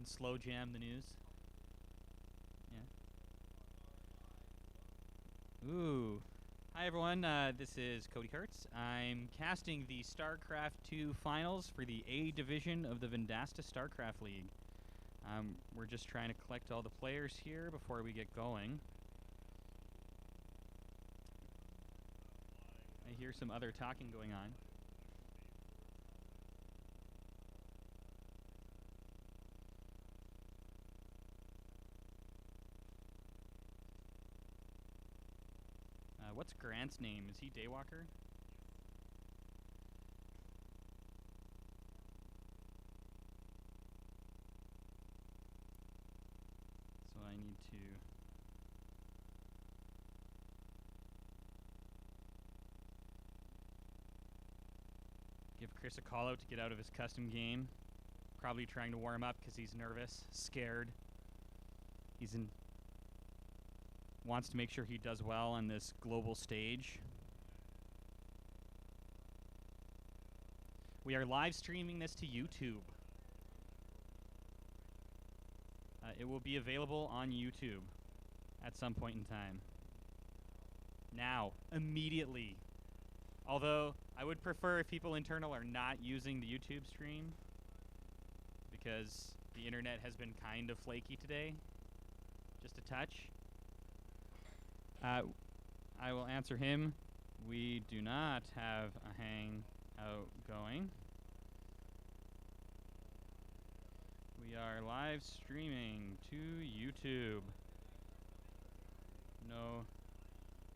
and slow jam the news. Yeah. Ooh. Hi everyone, this is Cody Kurtz. I'm casting the StarCraft 2 finals for the A division of the Vendasta StarCraft League. We're just trying to collect all the players here before we get going. I hear some other talking going on. What's Grant's name? Is he Daywalker? So I need to... give Chris a call out to get out of his custom game. Probably trying to warm up because he's nervous, scared. Wants to make sure he does well on this global stage. We are live streaming this to YouTube. It will be available on YouTube at some point in time. Now, immediately. Although, I would prefer if people internal are not using the YouTube stream, because the internet has been kind of flaky today. Just a touch. I will answer him. We do not have a hangout going. We are live streaming to YouTube. No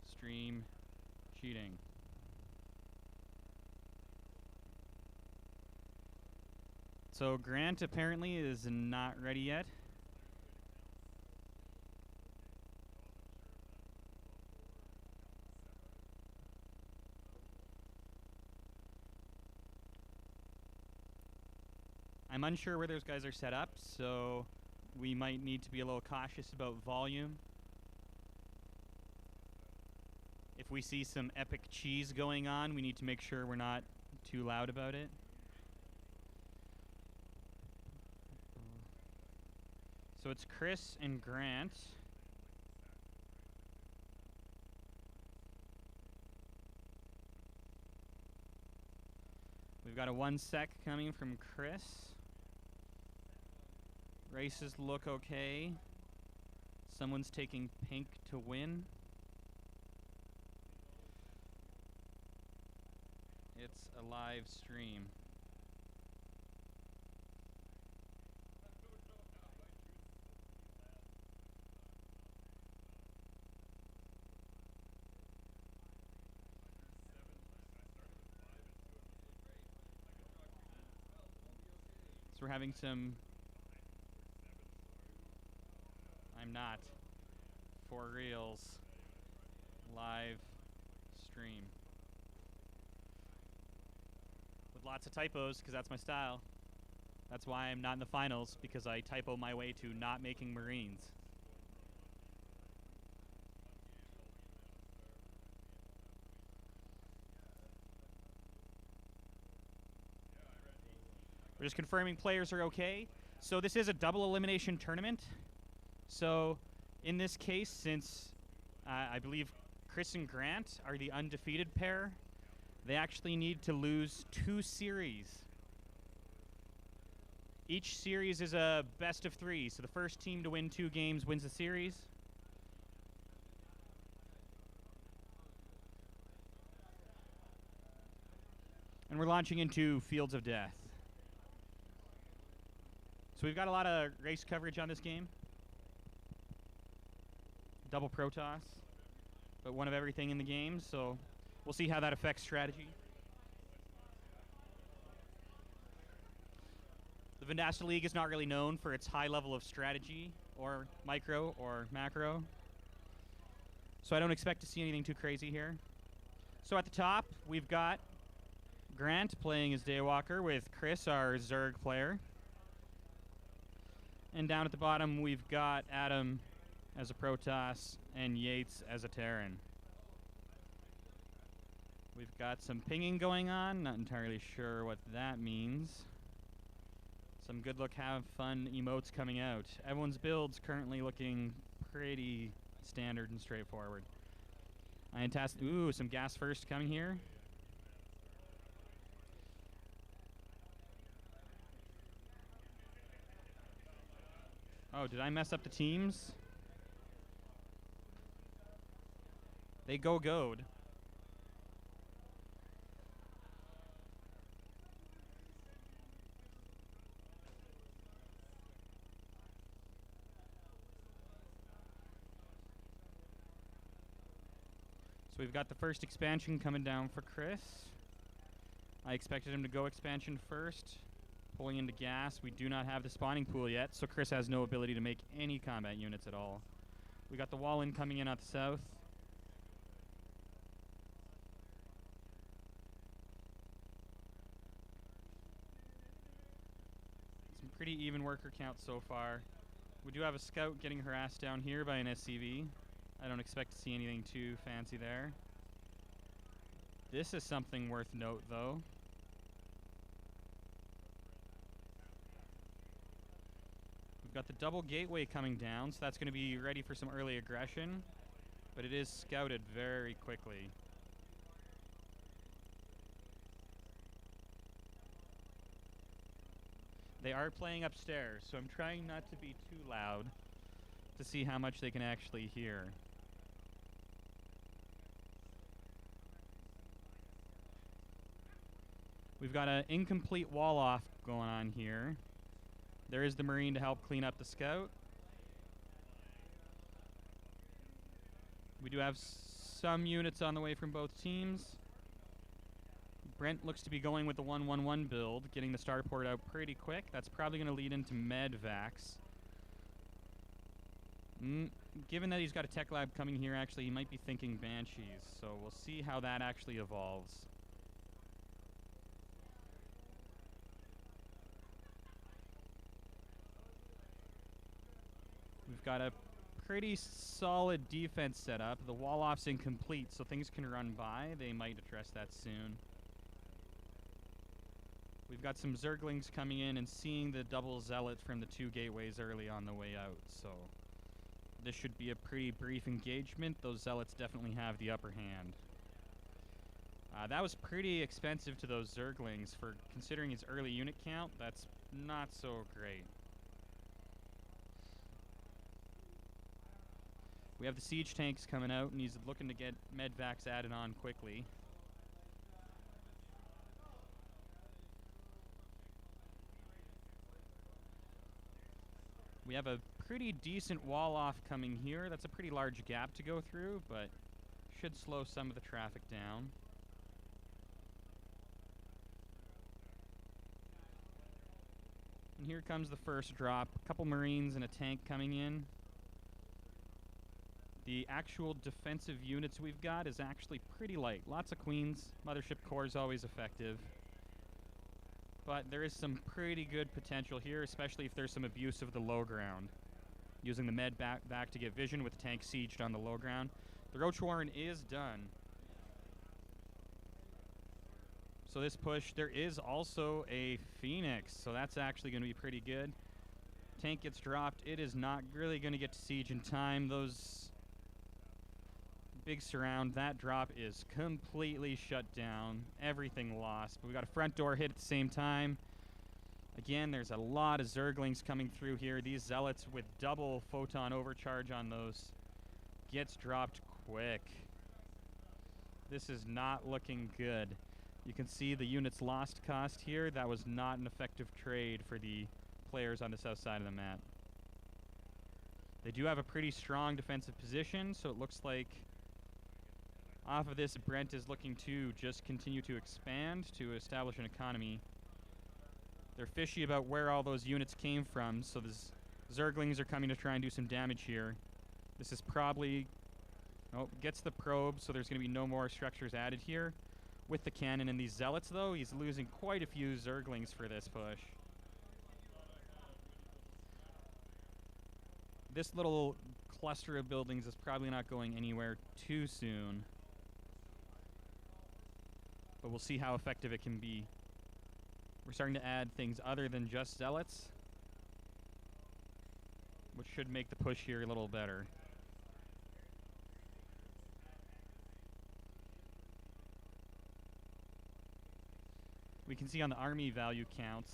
stream cheating. So Grant apparently is not ready yet. I'm unsure where those guys are set up, so we might need to be a little cautious about volume. If we see some epic cheese going on, we need to make sure we're not too loud about it. So it's Chris and Grant. We've got a 1 sec coming from Chris. Races look okay. Someone's taking pink to win. It's a live stream. So we're having some... I'm not. For reals. Live stream. With lots of typos, because that's my style. That's why I'm not in the finals, because I typo my way to not making Marines. We're just confirming players are okay. So this is a double elimination tournament. So in this case, since I believe Chris and Grant are the undefeated pair, they actually need to lose 2 series. Each series is a best of 3, so the first team to win 2 games wins the series. And we're launching into Fields of Death. So we've got a lot of race coverage on this game. Double Protoss, but one of everything in the game, so we'll see how that affects strategy. The Vendasta League is not really known for its high level of strategy, or micro, or macro. So I don't expect to see anything too crazy here. So at the top, we've got Grant playing as Daywalker with Chris, our Zerg player. And down at the bottom, we've got Adam as a Protoss and Yates as a Terran. We've got some pinging going on, not entirely sure what that means. Some good look, have fun emotes coming out. Everyone's build's currently looking pretty standard and straightforward. Ooh, some gas first coming here. Oh, did I mess up the teams? They go goad. So we've got the first expansion coming down for Chris. I expected him to go expansion first. Pulling into gas. We do not have the spawning pool yet, so Chris has no ability to make any combat units at all. We got the wall in coming in at the south. Some pretty even worker count so far. We do have a scout getting harassed down here by an SCV. I don't expect to see anything too fancy there. This is something worth note, though. We've got the double gateway coming down, so that's going to be ready for some early aggression. But it is scouted very quickly. They are playing upstairs, so I'm trying not to be too loud to see how much they can actually hear. We've got an incomplete wall off going on here. There is the Marine to help clean up the scout. We do have some units on the way from both teams. Brent looks to be going with the 1-1-1 build, getting the starport out pretty quick. That's probably going to lead into medvacs. Given that he's got a tech lab coming here, actually, he might be thinking Banshees. So we'll see how that actually evolves. We've got a pretty solid defense set up. The wall off's incomplete, so things can run by. They might address that soon. We've got some Zerglings coming in and seeing the double zealot from the two gateways early on the way out, so this should be a pretty brief engagement. Those zealots definitely have the upper hand. That was pretty expensive to those Zerglings for considering his early unit count. That's not so great. We have the siege tanks coming out, and he's looking to get medvacs added on quickly. We have a pretty decent wall off coming here. That's a pretty large gap to go through, but should slow some of the traffic down. And here comes the first drop. A couple Marines and a tank coming in. The actual defensive units we've got is actually pretty light. Lots of queens. Mothership core is always effective. But there is some pretty good potential here, especially if there's some abuse of the low ground. Using the med back to get vision with the tank sieged on the low ground. The Roach Warren is done. So this push, there is also a Phoenix, so that's actually going to be pretty good. Tank gets dropped. It is not really going to get to siege in time. Those big surround, that drop is completely shut down. Everything lost. But we got a front door hit at the same time. Again, there's a lot of Zerglings coming through here. These zealots with double photon overcharge on those gets dropped quick. This is not looking good. You can see the unit's lost cost here. That was not an effective trade for the players on the south side of the map. They do have a pretty strong defensive position, so it looks like off of this, Brent is looking to just continue to expand to establish an economy. They're fishy about where all those units came from, so the Zerglings are coming to try and do some damage here. This is probably... Oh, gets the probe, so there's going to be no more structures added here. With the cannon and these zealots, though, he's losing quite a few Zerglings for this push. This little cluster of buildings is probably not going anywhere too soon. But we'll see how effective it can be. We're starting to add things other than just zealots, which should make the push here a little better. We can see on the army value counts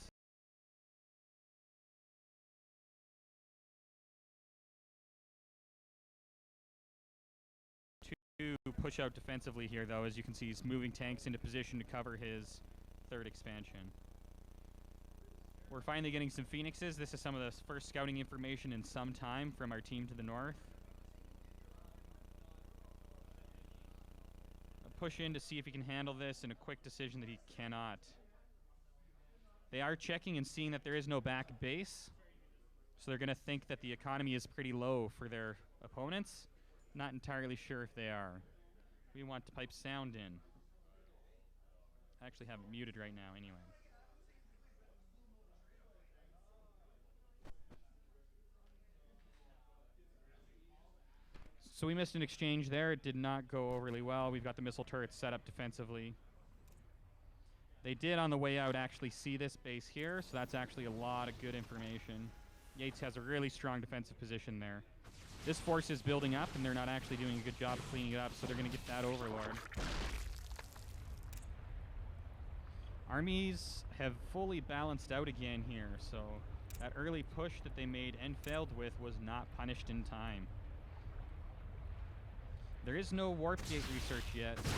to push out defensively here, though. As you can see, he's moving tanks into position to cover his third expansion. We're finally getting some phoenixes. This is some of the first scouting information in some time from our team to the north. A push in to see if he can handle this, and a quick decision that he cannot. They are checking and seeing that there is no back base, so they're going to think that the economy is pretty low for their opponents. Not entirely sure if they are. We want to pipe sound in. I actually have it muted right now anyway. So we missed an exchange there. It did not go overly well. We've got the missile turrets set up defensively. They did on the way out actually see this base here, so that's actually a lot of good information. Yates has a really strong defensive position there. This force is building up, and they're not actually doing a good job of cleaning it up, so they're going to get that overlord. Armies have fully balanced out again here, so that early push that they made and failed with was not punished in time. There is no warp gate research yet, so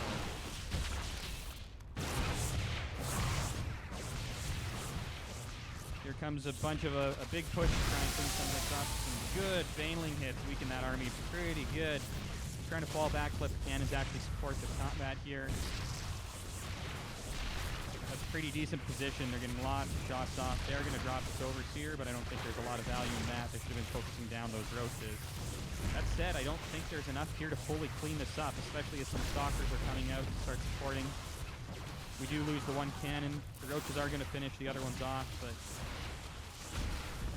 here comes a bunch of a big push to try and clean some of this up. Some good Baneling hits weaken that army pretty good. Trying to fall back, let the cannons actually support the combat here. A pretty decent position. They're getting lots of shots off. They're going to drop this overseer, but I don't think there's a lot of value in that. They should have been focusing down those roaches. That said, I don't think there's enough here to fully clean this up, especially as some stalkers are coming out to start supporting. We do lose the one cannon. The roaches are going to finish the other ones off, but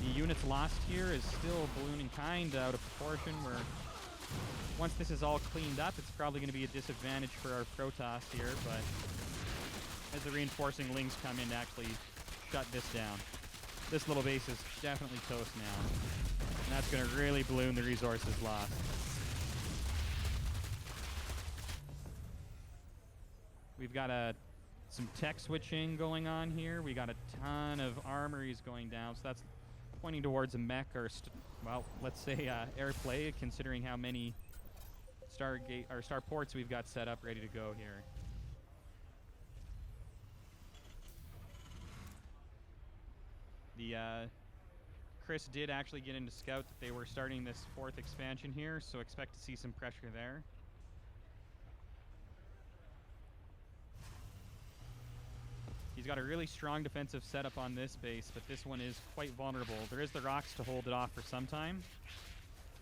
the units lost here is still ballooning kind of out of proportion, where once this is all cleaned up, it's probably going to be a disadvantage for our Protoss here, but as the reinforcing Lings come in to actually shut this down. This little base is definitely toast now, and that's going to really balloon the resources lost. We've got some tech switching going on here. We got a ton of armories going down, so that's pointing towards a mech or, well, let's say airplay, considering how many Stargate or starports we've got set up ready to go here. Chris did actually get into scout that they were starting this fourth expansion here, so expect to see some pressure there. He's got a really strong defensive setup on this base, but this one is quite vulnerable. There is the rocks to hold it off for some time,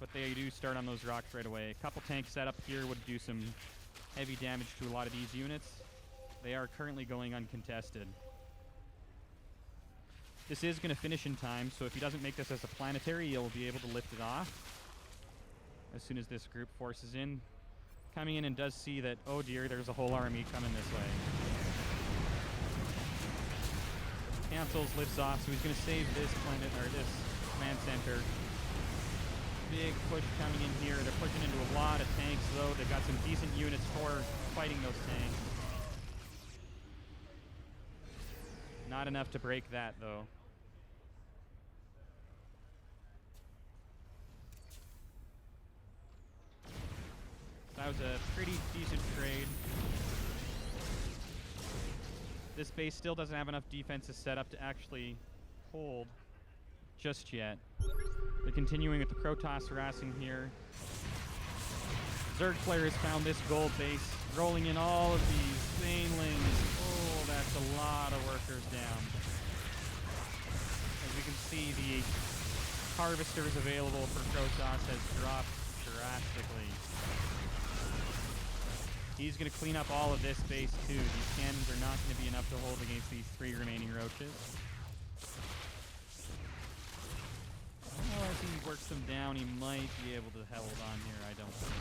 but they do start on those rocks right away. A couple tanks set up here would do some heavy damage to a lot of these units. They are currently going uncontested. This is going to finish in time, so if he doesn't make this as a planetary, he'll be able to lift it off as soon as this group force is in. Coming in and does see that, oh dear, there's a whole army coming this way. Cancels, lifts off, so he's going to save this planet, or this command center. Big push coming in here. They're pushing into a lot of tanks, though. They've got some decent units for fighting those tanks. Not enough to break that, though. That was a pretty decent trade. This base still doesn't have enough defenses set up to actually hold just yet. They're continuing with the Protoss harassing here. Zerg player has found this gold base, rolling in all of these Banelings. Oh, that's a lot of workers down. As we can see, the harvesters available for Protoss has dropped drastically. He's going to clean up all of this base too. These cannons are not going to be enough to hold against these 3 remaining roaches. Well, as he works them down, he might be able to hold on here. I don't think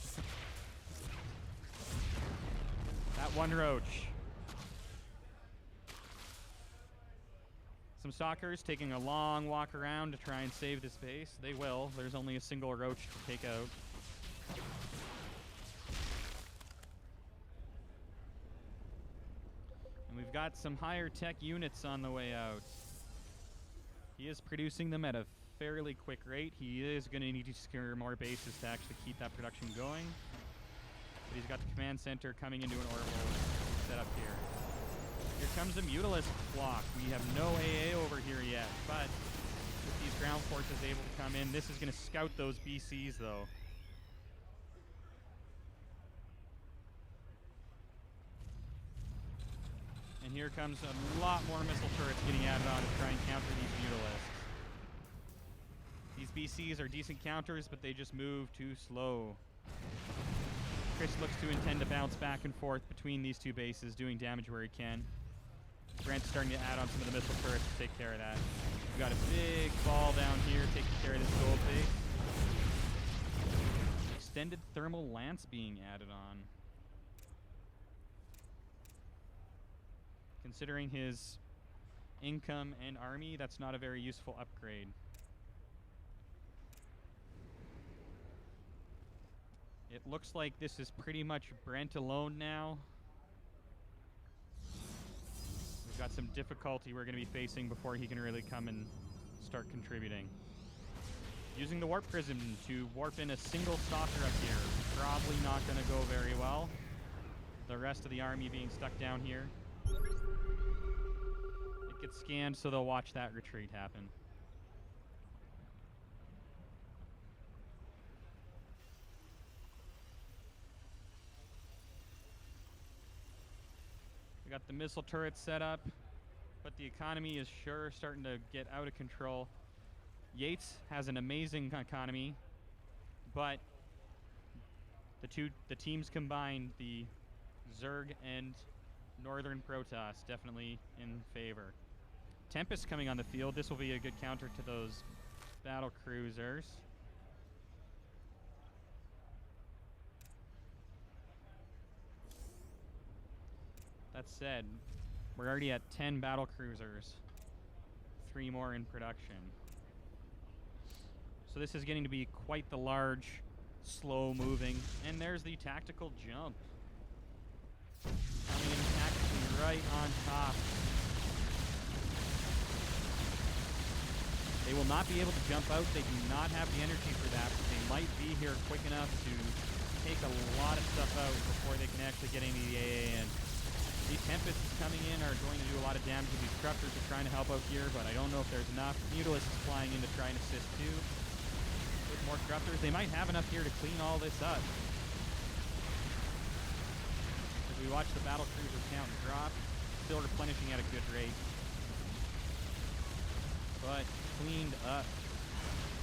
so. That one roach. Some stalkers taking a long walk around to try and save this base. They will. There's only a single roach to take out. And we've got some higher tech units on the way out. He is producing them at a fairly quick rate. He is going to need to secure more bases to actually keep that production going. But he's got the command center coming into an orbital setup here. Here comes the Mutalist block. We have no AA over here yet, but with these ground forces able to come in, this is going to scout those BCs though. And here comes a lot more missile turrets getting added on to try and counter these Mutalists. These BCs are decent counters, but they just move too slow. Chris looks to intend to bounce back and forth between these two bases, doing damage where he can. Grant's starting to add on some of the missile turrets to take care of that. We've got a big ball down here taking care of this gold base. Extended thermal lance being added on. Considering his income and army, that's not a very useful upgrade. It looks like this is pretty much Brent alone now. We've got some difficulty we're going to be facing before he can really come and start contributing. Using the warp prism to warp in a single stalker up here. Probably not going to go very well. The rest of the army being stuck down here. It gets scanned, so they'll watch that retreat happen. We got the missile turrets set up, but the economy is sure starting to get out of control. Yates has an amazing economy, but the teams combined, the Zerg and Northern Protoss, definitely in favor. Tempest coming on the field. This will be a good counter to those battle cruisers. That said, we're already at 10 battle cruisers. 3 more in production. So this is getting to be quite the large, slow moving. And there's the tactical jump. Coming in tactically right on top. They will not be able to jump out. They do not have the energy for that, but they might be here quick enough to take a lot of stuff out before they can actually get any of the AA in. These Tempests coming in are going to do a lot of damage. These Crufters are trying to help out here, but I don't know if there's enough. Mutalists is flying in to try and assist too. With more Crufters, they might have enough here to clean all this up. As we watch the battle cruiser count drop, still replenishing at a good rate. But cleaned up.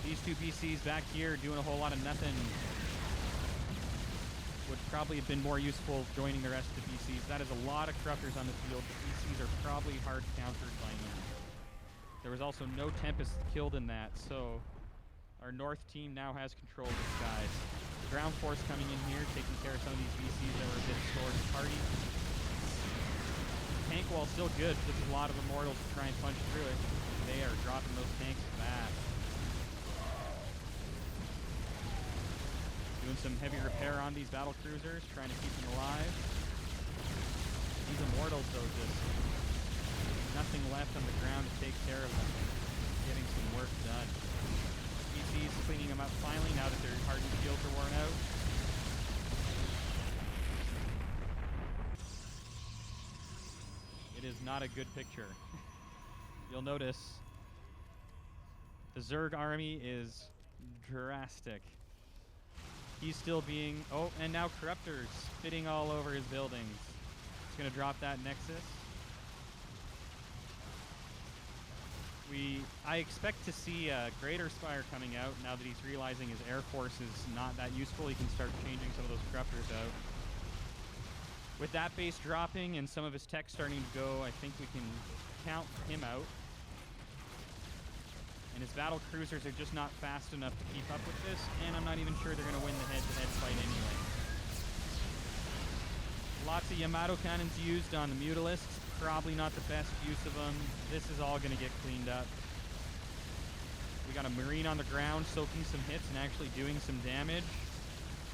These two BCs back here doing a whole lot of nothing. Would probably have been more useful joining the rest of the BCs. That is a lot of Crufters on the field. The BCs are probably hard countered by now. There was also no Tempest killed in that, so our North team now has control of the skies. The ground force coming in here, taking care of some of these BCs that were a bit slower to party. Tank wall still good, but there's a lot of Immortals to try and punch through it. They are dropping those tanks fast. Doing some heavy repair on these battle cruisers, trying to keep them alive. These Immortals, though, just nothing left on the ground to take care of them. Getting some work done. BC's cleaning them up finally now that their hardened shields are worn out. It is not a good picture. You'll notice the Zerg army is drastic. He's still being... Oh, and now Corruptors fitting all over his buildings. He's going to drop that Nexus. I expect to see a Greater Spire coming out now that he's realizing his Air Force is not that useful. He can start changing some of those Corruptors out. With that base dropping and some of his tech starting to go, I think we can count him out. And his battle cruisers are just not fast enough to keep up with this, and I'm not even sure they're going to win the head-to-head fight anyway. Lots of Yamato cannons used on the Mutalists. probably not the best use of them. This is all going to get cleaned up. We got a Marine on the ground soaking some hits and actually doing some damage.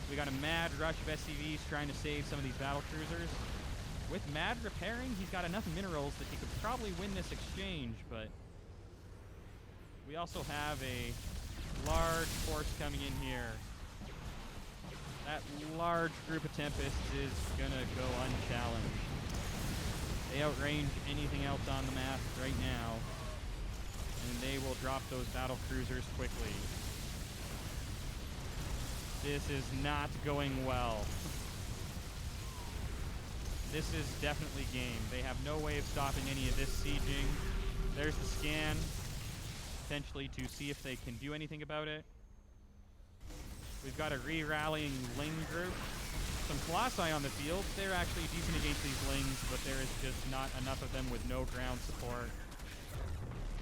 We got a mad rush of SCVs trying to save some of these battle cruisers. With Mad repairing, he's got enough minerals that he could probably win this exchange, but we also have a large force coming in here. That large group of Tempests is gonna go unchallenged. They outrange anything else on the map right now, and they will drop those battle cruisers quickly. This is not going well. This is definitely game. They have no way of stopping any of this sieging. There's the scan, potentially to see if they can do anything about it. We've got a re-rallying Ling group. Some Colossi on the field. They're actually decent against these Lings, but there is just not enough of them with no ground support.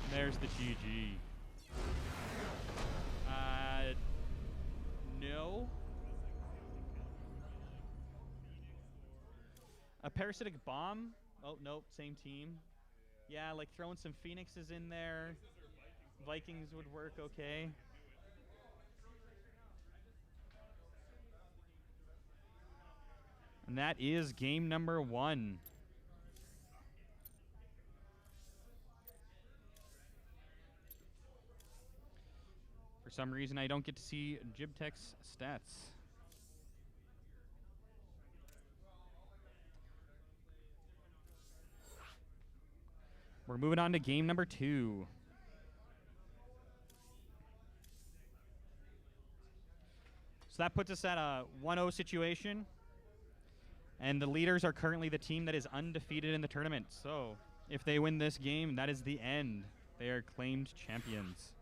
And there's the GG. No. A parasitic bomb? Oh, nope, same team. Yeah, like throwing some Phoenixes in there. Vikings would work okay. And that is game number 1. For some reason, I don't get to see Jibtech's stats. We're moving on to game number 2. So that puts us at a 1-0 situation. And the leaders are currently the team that is undefeated in the tournament. So if they win this game, that is the end. They are claimed champions.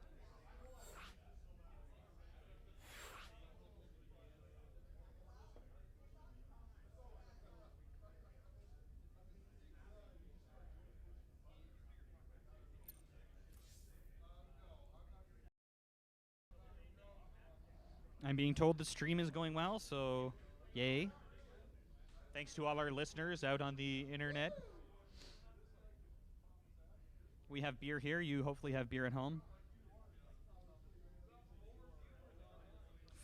I'm being told the stream is going well, so yay. Thanks to all our listeners out on the internet. We have beer here. You hopefully have beer at home.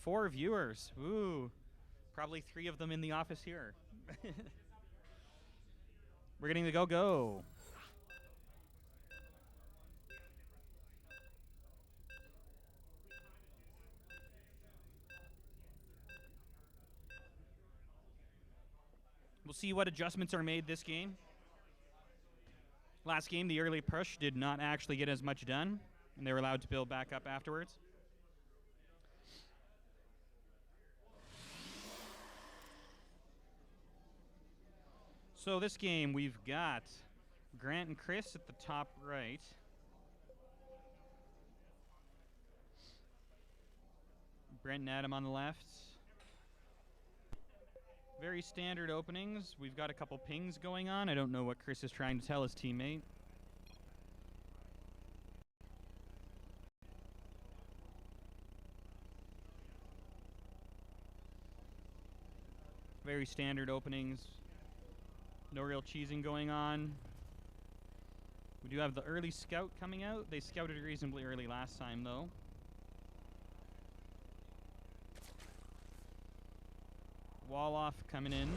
4 viewers. Ooh. Probably 3 of them in the office here. We're getting the go-go. We'll see what adjustments are made this game. Last game, the early push did not actually get as much done, and they were allowed to build back up afterwards. So this game, we've got Grant and Chris at the top right. Brent and Adam on the left. Very standard openings. We've got a couple pings going on. I don't know what Chris is trying to tell his teammate. Very standard openings. No real cheesing going on. We do have the early scout coming out. They scouted reasonably early last time, though. Wall off coming in.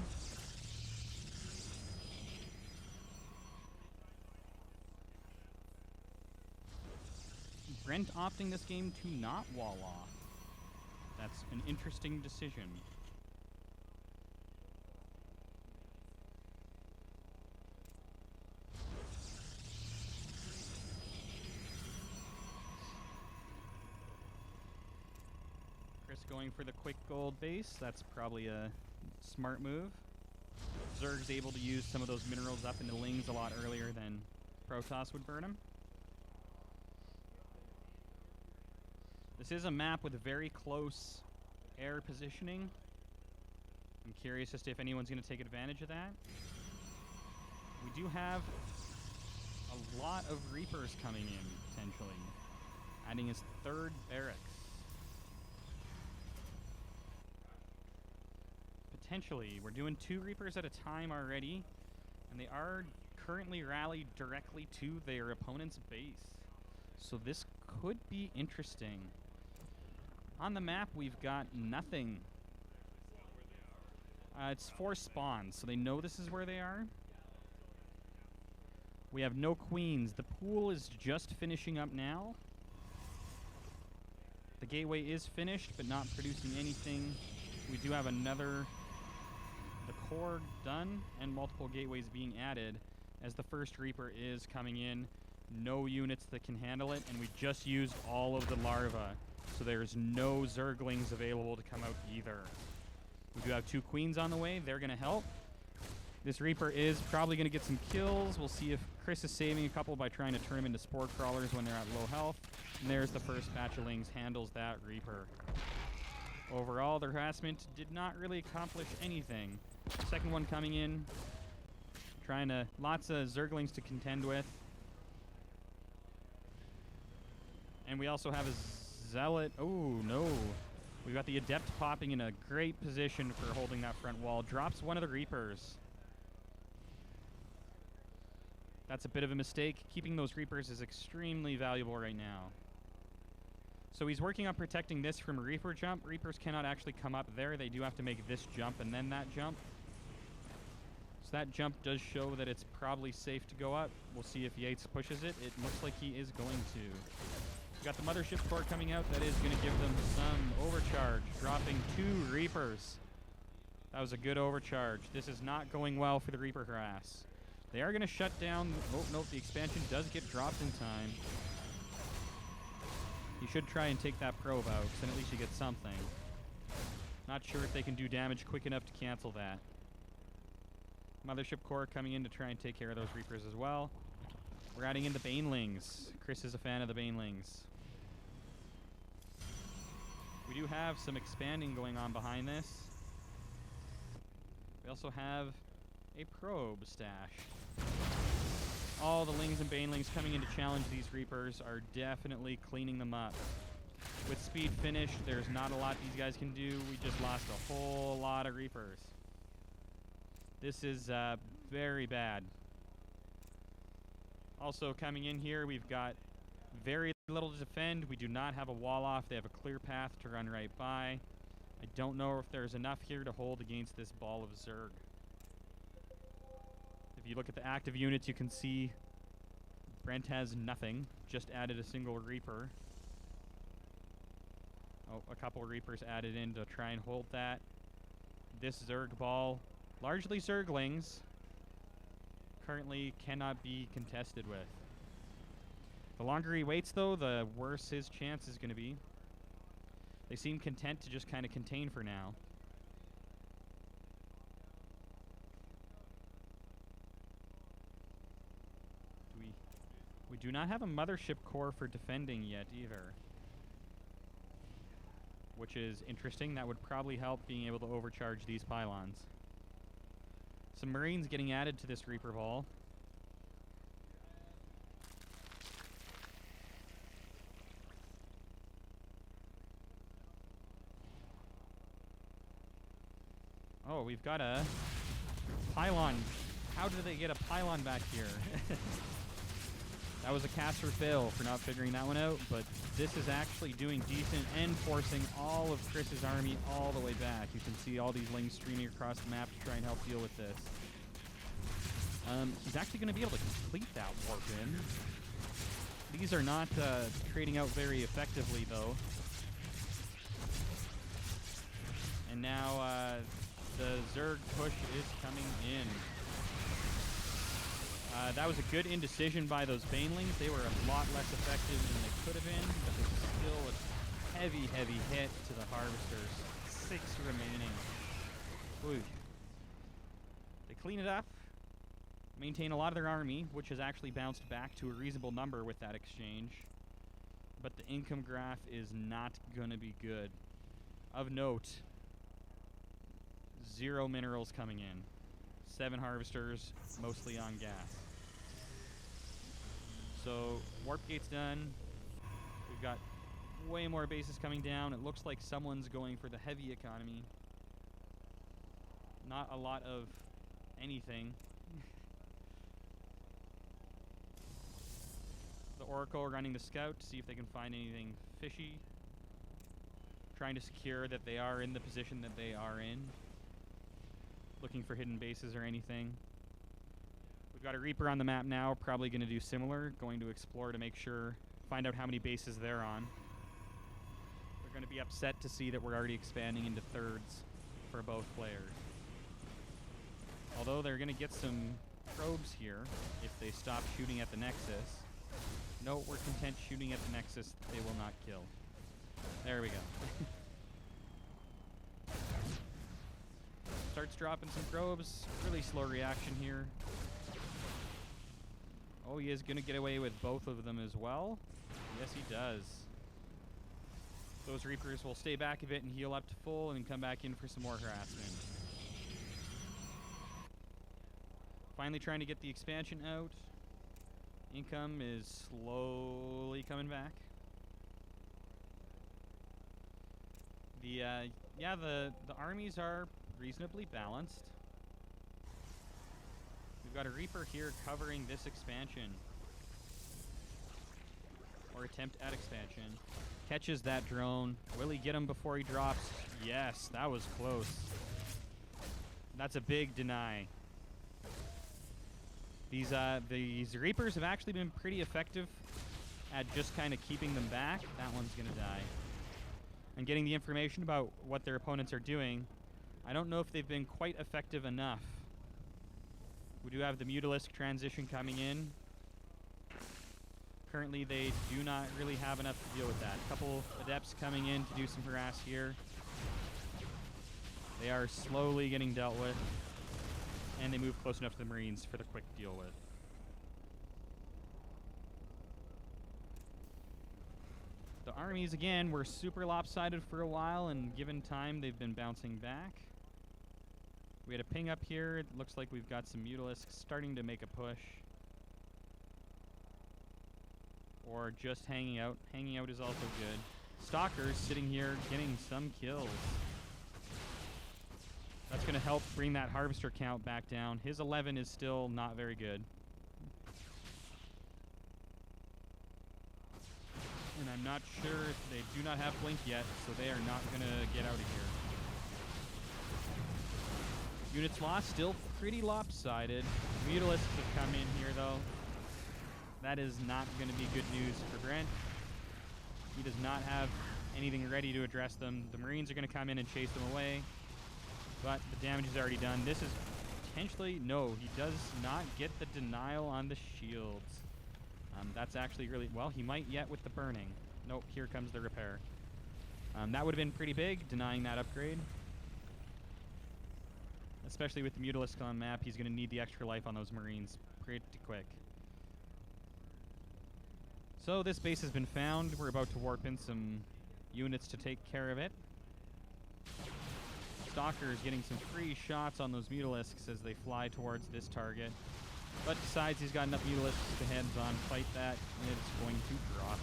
Brent opting this game to not wall off. That's an interesting decision. Chris going for the quick gold base. That's probably a smart move. Zerg's able to use some of those minerals up into Lings a lot earlier than Protoss would burn them. This is a map with very close air positioning. I'm curious as to if anyone's going to take advantage of that. We do have a lot of Reapers coming in, potentially. Adding his 3rd barracks. Potentially. We're doing 2 Reapers at a time already. And they are currently rallied directly to their opponent's base. So this could be interesting. On the map, we've got nothing. It's 4 spawns, so they know this is where they are. We have no queens. The pool is just finishing up now. The gateway is finished, but not producing anything. We do have the core done, and multiple gateways being added as the first Reaper is coming in. No units that can handle it, and we just used all of the larvae, so there's no Zerglings available to come out either. We do have 2 queens on the way. They're going to help. This Reaper is probably going to get some kills. We'll see if Chris is saving a couple by trying to turn them into spore crawlers when they're at low health. And there's the first batch of lings, handles that Reaper. Overall, the harassment did not really accomplish anything. Second one coming in, lots of Zerglings to contend with. And we also have a Zealot. Oh, no. We've got the Adept popping in a great position for holding that front wall. Drops one of the Reapers. That's a bit of a mistake. Keeping those Reapers is extremely valuable right now. So he's working on protecting this from a Reaper jump. Reapers cannot actually come up there. They do have to make this jump and then that jump. So that jump does show that it's probably safe to go up. We'll see if Yates pushes it. It looks like he is going to. We've got the Mothership core coming out. That is going to give them some overcharge, dropping 2 Reapers. That was a good overcharge. This is not going well for the Reaper harass. They are going to shut down. Oh, no, the expansion does get dropped in time. You should try and take that probe out, because then at least you get something. Not sure if they can do damage quick enough to cancel that. Mothership core coming in to try and take care of those Reapers as well. We're adding in the Banelings. Chris is a fan of the Banelings. We do have some expanding going on behind this. We also have a probe stash. All the Lings and Banelings coming in to challenge these Reapers are definitely cleaning them up. With speed finished, there's not a lot these guys can do. We just lost a whole lot of Reapers. This is very bad. Also coming in here, we've got very little to defend. We do not have a wall off. They have a clear path to run right by. I don't know if there's enough here to hold against this ball of Zerg. If you look at the active units, you can see Brent has nothing. Just added a single Reaper. Oh, a couple Reapers added in to try and hold that. This Zerg ball, largely Zerglings, currently cannot be contested with. The longer he waits, though, the worse his chance is going to be. They seem content to just kind of contain for now. We do not have a Mothership core for defending yet either, which is interesting. That would probably help being able to overcharge these pylons. Some Marines getting added to this Reaper ball. Oh, we've got a pylon. How did they get a pylon back here? That was a caster fail for not figuring that one out, but this is actually doing decent and forcing all of Chris's army all the way back. You can see all these Lings streaming across the map to try and help deal with this. He's actually going to be able to complete that warp in. These are not trading out very effectively, though. And now the Zerg push is coming in. That was a good indecision by those Banelings. They were a lot less effective than they could have been, but there's still a heavy, heavy hit to the Harvesters. 6 remaining. Ooh. They clean it up, maintain a lot of their army, which has actually bounced back to a reasonable number with that exchange. But the income graph is not going to be good. Of note, 0 minerals coming in. 7 Harvesters, mostly on gas. So, Warp Gate's done. We've got way more bases coming down. It looks like someone's going for the heavy economy. Not a lot of anything. the Oracle running the scout to see if they can find anything fishy. Trying to secure that they are in the position that they are in. Looking for hidden bases or anything. We've got a Reaper on the map now, probably going to do similar. Going to explore to make sure, find out how many bases they're on. They're going to be upset to see that we're already expanding into thirds for both players. Although they're going to get some probes here if they stop shooting at the Nexus. No, we're content shooting at the Nexus that they will not kill. There we go. Starts dropping some probes. Really slow reaction here. Oh, he is going to get away with both of them as well. Yes, he does. Those Reapers will stay back a bit and heal up to full and come back in for some more harassment. Finally trying to get the expansion out. Income is slowly coming back. The armies are reasonably balanced. We've got a Reaper here covering this expansion. Or attempt at expansion. Catches that drone. Will he get him before he drops? Yes, that was close. That's a big deny. These Reapers have actually been pretty effective at just kind of keeping them back. That one's going to die. And getting the information about what their opponents are doing. I don't know if they've been quite effective enough. We do have the Mutalisk transition coming in. Currently, they do not really have enough to deal with that. A couple Adepts coming in to do some harass here. They are slowly getting dealt with. And they move close enough to the Marines for the quick deal with. The armies, again, were super lopsided for a while, and given time, they've been bouncing back. We had a ping up here. It looks like we've got some Mutalisks starting to make a push. Or just hanging out. Hanging out is also good. Stalkers sitting here getting some kills. That's going to help bring that Harvester count back down. His 11 is still not very good. And I'm not sure if they do not have Blink yet, so they are not going to get out of here. Units lost, still pretty lopsided. Mutalisks have come in here, though. That is not going to be good news for Brent. He does not have anything ready to address them. The Marines are going to come in and chase them away. But the damage is already done. This is potentially... No, he does not get the denial on the shields. That's actually really... Well, he might yet with the burning. Nope, here comes the repair. That would have been pretty big, denying that upgrade. Especially with the Mutalisk on map, he's going to need the extra life on those Marines pretty quick. So this base has been found. We're about to warp in some units to take care of it. Stalker is getting some free shots on those Mutalisks as they fly towards this target. But decides he's got enough Mutalisks to hands-on fight that, and it's going to drop.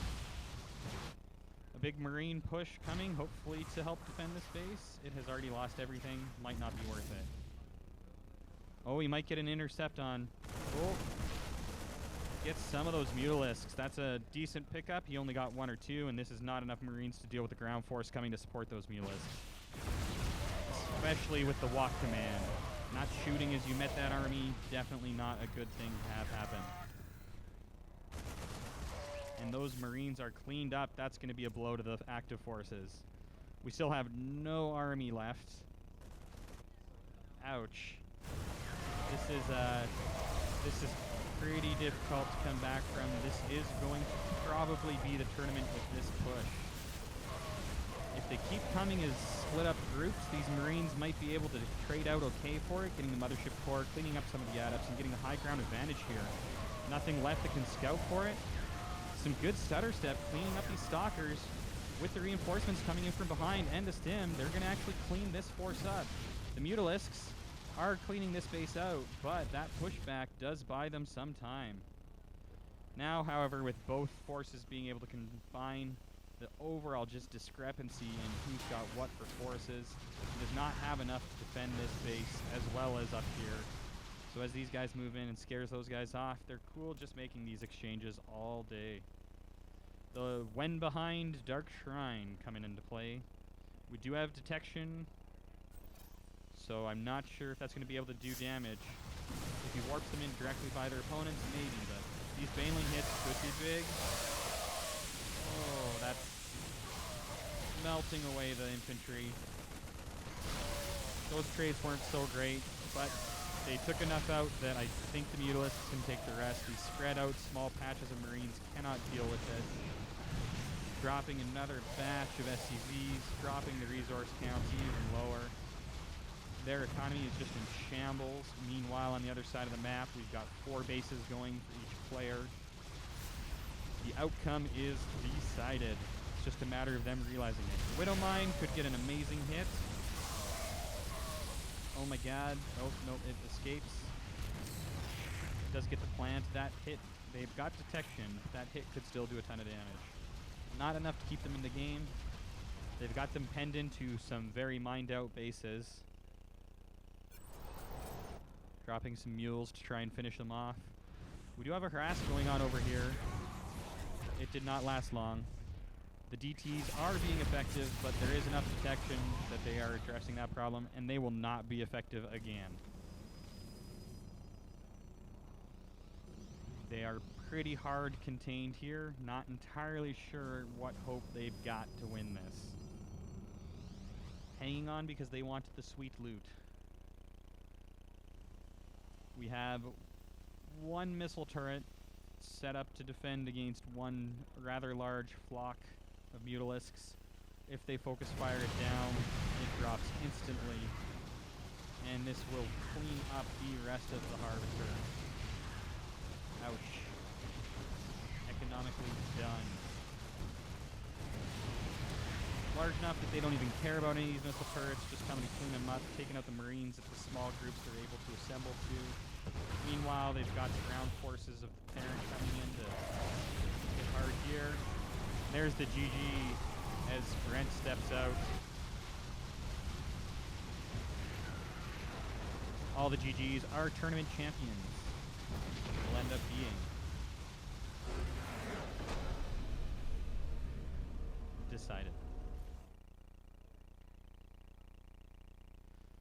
A big Marine push coming, hopefully to help defend this base. It has already lost everything. Might not be worth it. Oh, he might get an intercept on... Oh. Gets some of those Mutalisks. That's a decent pickup. He only got 1 or 2, and this is not enough Marines to deal with the ground force coming to support those Mutalisks. Especially with the walk command. Not shooting as you met that army, definitely not a good thing to have happen. And those Marines are cleaned up. That's going to be a blow to the active forces. We still have no army left. Ouch. This is pretty difficult to come back from. This is going to probably be the tournament with this push. If they keep coming as split up groups, these Marines might be able to trade out okay for it, getting the Mothership Core, cleaning up some of the adepts, and getting a high ground advantage here. Nothing left that can scout for it. Some good stutter step, cleaning up these Stalkers. With the reinforcements coming in from behind and the stim, they're going to actually clean this force up. The Mutalisks are cleaning this base out, but that pushback does buy them some time. Now, however, with both forces being able to combine, the overall just discrepancy in who's got what for forces, he does not have enough to defend this base as well as up here. So as these guys move in and scares those guys off, they're cool just making these exchanges all day. The when behind Dark Shrine coming into play. We do have detection, so I'm not sure if that's going to be able to do damage. If he warps them in directly by their opponents, maybe, but these Baneling hits could be big. Oh, that's melting away the infantry. Those trades weren't so great, but they took enough out that I think the Mutalisks can take the rest. These spread out small patches of Marines cannot deal with it. Dropping another batch of SCVs, dropping the resource counts even lower. Their economy is just in shambles. Meanwhile, on the other side of the map, we've got 4 bases going for each player. The outcome is decided. It's just a matter of them realizing it. Widowmine could get an amazing hit. Oh my god. Oh, no, it escapes. It does get the plant. That hit, they've got detection. That hit could still do a ton of damage. Not enough to keep them in the game. They've got them penned into some very mined out bases. Dropping some mules to try and finish them off. We do have a harass going on over here. It did not last long. The DTs are being effective, but there is enough detection that they are addressing that problem, and they will not be effective again. They are pretty hard contained here. Not entirely sure what hope they've got to win this. Hanging on because they want the sweet loot. We have 1 missile turret set up to defend against 1 rather large flock of Mutalisks. If they focus fire it down, it drops instantly. And this will clean up the rest of the Harvester. Ouch. Economically done. Large enough that they don't even care about any of these missile turrets, just coming to clean them up, taking out the Marines that the small groups are able to assemble to. Meanwhile, they've got the ground forces of the parent coming in to get hard here. There's the GG as Brent steps out. All the GGs are tournament champions. Will end up being decided.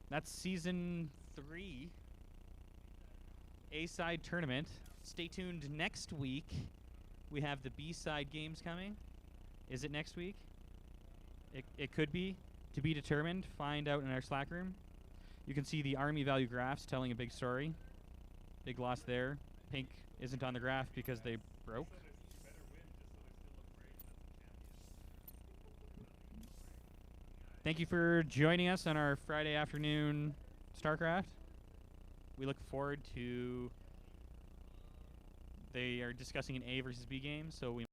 That's season 3 A-side tournament. Stay tuned next week. We have the B-side games coming. Is it next week? It could be. To be determined. Find out in our Slack room. You can see the army value graphs telling a big story. Big loss there. Pink isn't on the graph because they broke. Thank you for joining us on our Friday afternoon StarCraft. We look forward to... They are discussing an A versus B game, so we